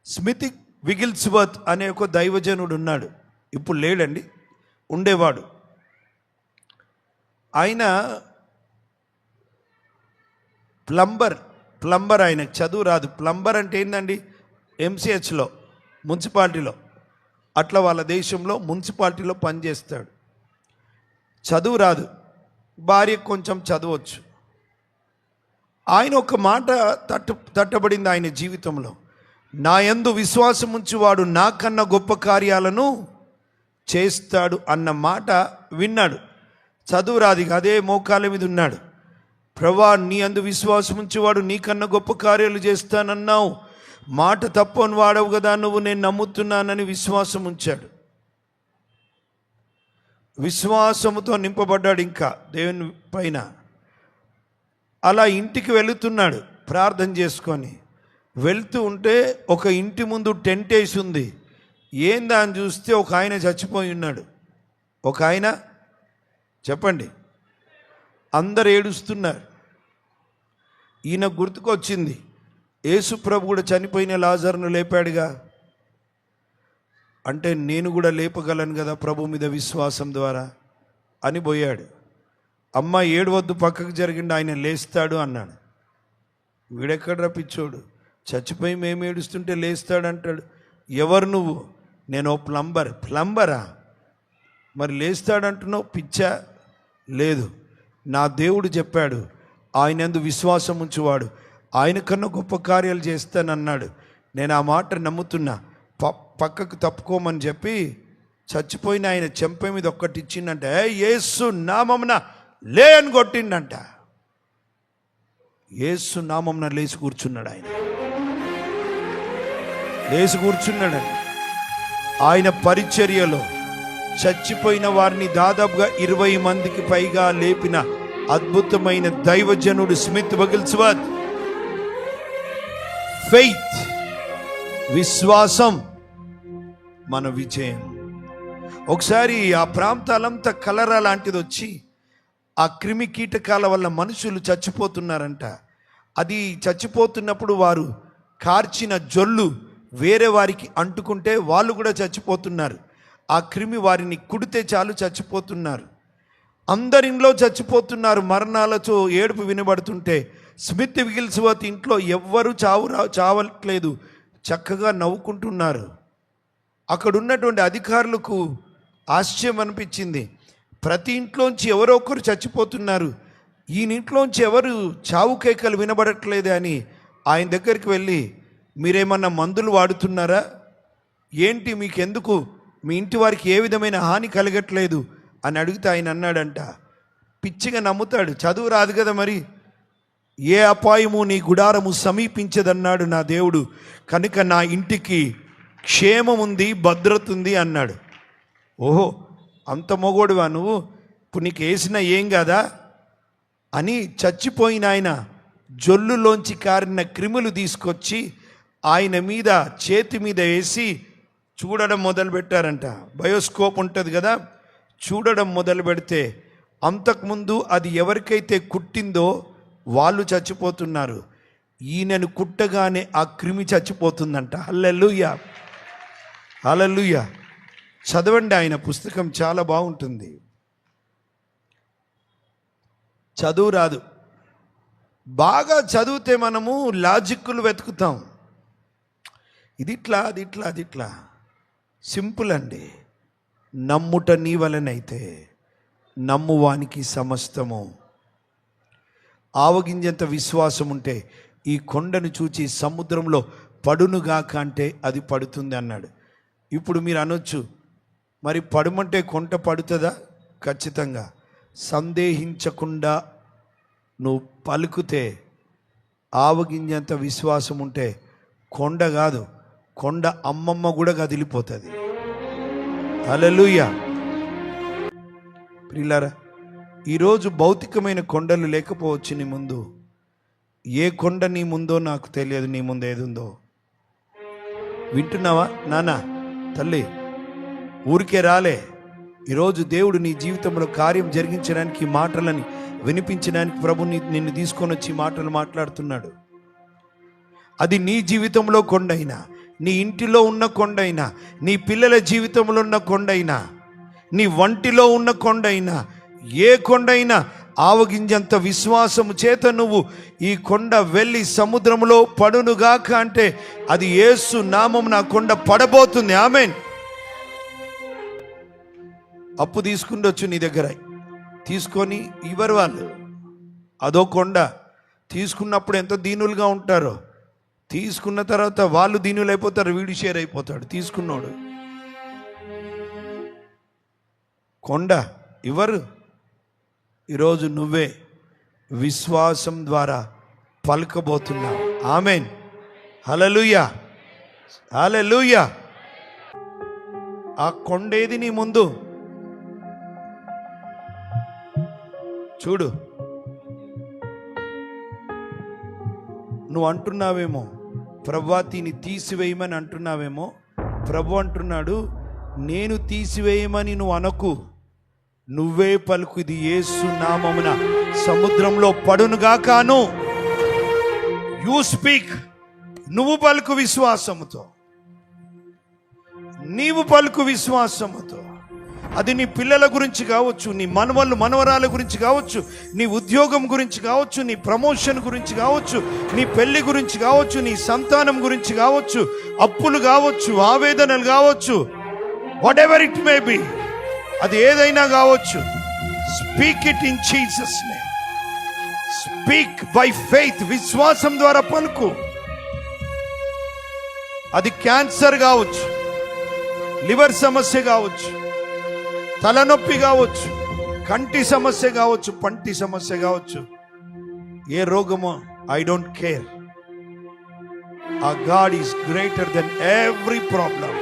Smith విగిల్స్వర్త్ అనే ఒక దైవజనుడు ఉన్నాడు. ఇప్పుడు లేడండి, ఉండేవాడు. ఆయన ప్లంబర్ ఆయనకు చదువు రాదు. ప్లంబర్ అంటే ఏంటండి, ఎంసీహెచ్లో మున్సిపాలిటీలో అట్లా వాళ్ళ దేశంలో మున్సిపాలిటీలో పనిచేస్తాడు. చదువు రాదు, భార్య కొంచెం చదవచ్చు. ఆయన ఒక మాట తట్టబడింది ఆయన జీవితంలో, నా యందు విశ్వాసం ఉంచువాడు నాకన్నా గొప్ప కార్యాలను చేస్తాడు అన్న మాట విన్నాడు. చదువు రాదు, అదే మోకాళ్ళ మీద ఉన్నాడు. ప్రభువా, నీ యందు విశ్వాసం ఉంచేవాడు నీకన్నా గొప్ప కార్యాలు చేస్తానన్నావు, మాట తప్పని వాడవు కదా నువ్వు, నేను నమ్ముతున్నానని విశ్వాసం ఉంచాడు. విశ్వాసముతో నింపబడ్డాడు ఇంకా దేవుని పైన. అలా ఇంటికి వెళుతున్నాడు ప్రార్థన చేసుకొని. వెళ్తూ ఉంటే ఒక ఇంటి ముందు టెంట్ వేసి ఉంది. ఏందా అని చూస్తే ఒక ఆయన చచ్చిపోయి ఉన్నాడు. ఒక ఆయన, చెప్పండి, అందరు ఏడుస్తున్నారు. ఈయన గుర్తుకొచ్చింది, యేసు ప్రభు కూడా చనిపోయిన లాజరును లేపాడుగా, అంటే నేను కూడా లేపగలను కదా ప్రభు మీద విశ్వాసం ద్వారా అని పోయాడు. అమ్మ ఏడవద్దు, పక్కకు జరిగిండు, ఆయన లేస్తాడు అన్నాడు. వీడెక్కడ రప్పించోడు, చచ్చిపోయి మేము ఏడుస్తుంటే లేస్తాడు అంటాడు. ఎవరు నువ్వు? నేను ఓ ప్లంబరా? మరి లేస్తాడంటున్నావు, పిచ్చా? లేదు, నా దేవుడు చెప్పాడు, ఆయన యందు విశ్వాసం ఉంచువాడు ఆయన కన్నా గొప్ప కార్యాలు చేస్తానన్నాడు. నేను ఆ మాట నమ్ముతున్నా, పక్కకు తప్పుకోమని చెప్పి చచ్చిపోయిన ఆయన చెంప మీద ఒక్కటి ఇచ్చిందంట. యేసు నామమున లే అని కొట్టిండంట. యేసు నామమున లేచి కూర్చున్నాడు. ఆయన లేచి కూర్చున్నాడండి. ఆయన పరిచర్యలో చచ్చిపోయిన వారిని దాదాపుగా 20 మందికి పైగా లేపిన అద్భుతమైన దైవజనుడు స్మిత్ విగిల్స్వర్త్. ఫెయిత్, విశ్వాసం మన విజయం. ఒకసారి ఆ ప్రాంతాలంతా కలరా లాంటిది వచ్చి ఆ క్రిమి కీటకాల వల్ల మనుషులు చచ్చిపోతున్నారంట. అది చచ్చిపోతున్నప్పుడు వారు కార్చిన జొల్లు వేరే వారికి అంటుకుంటే వాళ్ళు కూడా చచ్చిపోతున్నారు. ఆ క్రిమి వారిని కుడితే చాలు చచ్చిపోతున్నారు. అందరిలో చచ్చిపోతున్నారు. మరణాలతో ఏడుపు వినబడుతుంటే స్మిత్ విగిల్స్వర్త్ ఇంట్లో ఎవ్వరూ చావట్లేదు, చక్కగా నవ్వుకుంటున్నారు. అక్కడ ఉన్నటువంటి అధికారులకు ఆశ్చర్యం అనిపించింది. ప్రతి ఇంట్లోంచి ఎవరో ఒకరు చచ్చిపోతున్నారు, ఈయన ఇంట్లోంచి ఎవరు చావు కేకలు వినబడట్లేదు అని ఆయన దగ్గరికి వెళ్ళి, మీరేమన్నా మందులు వాడుతున్నారా ఏంటి, మీకెందుకు, మీ ఇంటి వారికి ఏ విధమైన హాని కలగట్లేదు అని అడిగితే ఆయన అన్నాడంట, పిచ్చిగా నమ్ముతాడు, చదువు రాదు కదా మరి, ఏ అపాయము నీ గుడారము సమీపించదన్నాడు నా దేవుడు, కనుక నా ఇంటికి క్షేమం ఉంది, భద్రత ఉంది అన్నాడు. ఓహో, అంత మొగోడువా నువ్వు, ఇప్పుడు నీకు వేసినా ఏం కాదా అని చచ్చిపోయిన ఆయన జొల్లులోంచి కారిన క్రిములు తీసుకొచ్చి ఆయన మీద చేతి మీద వేసి చూడడం మొదలుపెట్టారంట. బయోస్కోప్ ఉంటుంది కదా, చూడడం మొదలు పెడితే అంతకుముందు అది ఎవరికైతే కుట్టిందో వాళ్ళు చచ్చిపోతున్నారు, ఈయనను కుట్టగానే ఆ క్రిమి చచ్చిపోతుందంట. హల్లెలూయా, హల్లెలూయా. చదవండి, ఆయన పుస్తకం చాలా బాగుంటుంది. చదువు రాదు, బాగా చదివితే మనము లాజిక్లు వెతుకుతాం, ఇది ఇట్లా అది ఇట్లా అది ఇట్లా. సింపుల్ అండి. నమ్ముట నీ వలనైతే నమ్మువానికి సమస్తము. ఆవగింజంత విశ్వాసం ఉంటే ఈ కొండను చూచి సముద్రంలో పడునుగాక అంటే అది పడుతుంది అన్నాడు. ఇప్పుడు మీరు అనొచ్చు, మరి పడుమంటే కొండ పడుతుందా? ఖచ్చితంగా. సందేహించకుండా నువ్వు పలుకుతే, ఆవగింజంత విశ్వాసం ఉంటే కొండ కాదు, కొండ అమ్మమ్మ కూడా కదిలిపోతుంది. హల్లెలూయా. ప్రియులారా, ఈరోజు భౌతికమైన కొండలు లేకపోవచ్చు నీ ముందు. ఏ కొండ నీ ముందో నాకు తెలియదు, నీ ముందు ఏది ఉందో. వింటున్నావా నాన్న, తల్లి? ఊరికే రాలే. ఈరోజు దేవుడు నీ జీవితంలో కార్యం జరిగించడానికి, మాటలని వినిపించడానికి ప్రభు నిన్ను తీసుకొని వచ్చి మాటలు మాట్లాడుతున్నాడు. అది నీ జీవితంలో కొండైనా, నీ ఇంటిలో ఉన్న కొండైనా, నీ పిల్లల జీవితంలో ఉన్న కొండైనా, నీ వంటిలో ఉన్న కొండైనా, ఏ కొండైనా ఆవగింజంత విశ్వాసము చేత నువ్వు ఈ కొండ వెళ్ళి సముద్రంలో పడునుగాక అంటే అది యేసు నామం నా కొండ పడబోతుంది. ఆమేన్. అప్పు తీసుకుండొచ్చు నీ దగ్గర, తీసుకొని ఇవ్వరు వాళ్ళు. అదో కొండ. తీసుకున్నప్పుడు ఎంత దీనులుగా ఉంటారో, తీసుకున్న తర్వాత వాళ్ళు దీనులు అయిపోతారు, వీడు షేర్ అయిపోతాడు. తీసుకున్నాడు కొండ ఇవ్వరు. ఈరోజు నువ్వే విశ్వాసం ద్వారా పలకబోతున్నావు. ఆమేన్. హల్లెలూయా, హల్లెలూయా. ఆ కొండేది నీ ముందు చూడు. నువ్వు అంటున్నావేమో, ప్రభువా దీన్ని తీసివేయమని అంటున్నావేమో. ప్రభు అంటున్నాడు, నేను తీసివేయమని నువ్వు అనకు, నువ్వే పలుకు, ఇది యేసు నామమున సముద్రంలో పడునుగాకాను. You speak. నువ్వు పలుకు విశ్వాసముతో, నీవు పలుకు విశ్వాసముతో. అది నీ పిల్లల గురించి కావచ్చు, నీ మనవళ్ళు మనవరాల గురించి కావచ్చు, నీ ఉద్యోగం గురించి కావచ్చు, నీ ప్రమోషన్ గురించి కావచ్చు, నీ పెళ్లి గురించి కావచ్చు, నీ సంతానం గురించి కావచ్చు, అప్పులు కావచ్చు, ఆవేదనలు కావచ్చు, what ever it may be, అది ఏదైనా కావచ్చు. Speak it in Jesus name. Speak by faith. విశ్వాసం ద్వారా పలుకు. అది క్యాన్సర్ కావచ్చు, లివర్ సమస్య కావచ్చు, తలనొప్పి కావచ్చు, కంటి సమస్య కావచ్చు, పంటి సమస్య కావచ్చు, ఏ రోగమో ఐ డోంట్ కేర్. ఆ God is greater than every problem.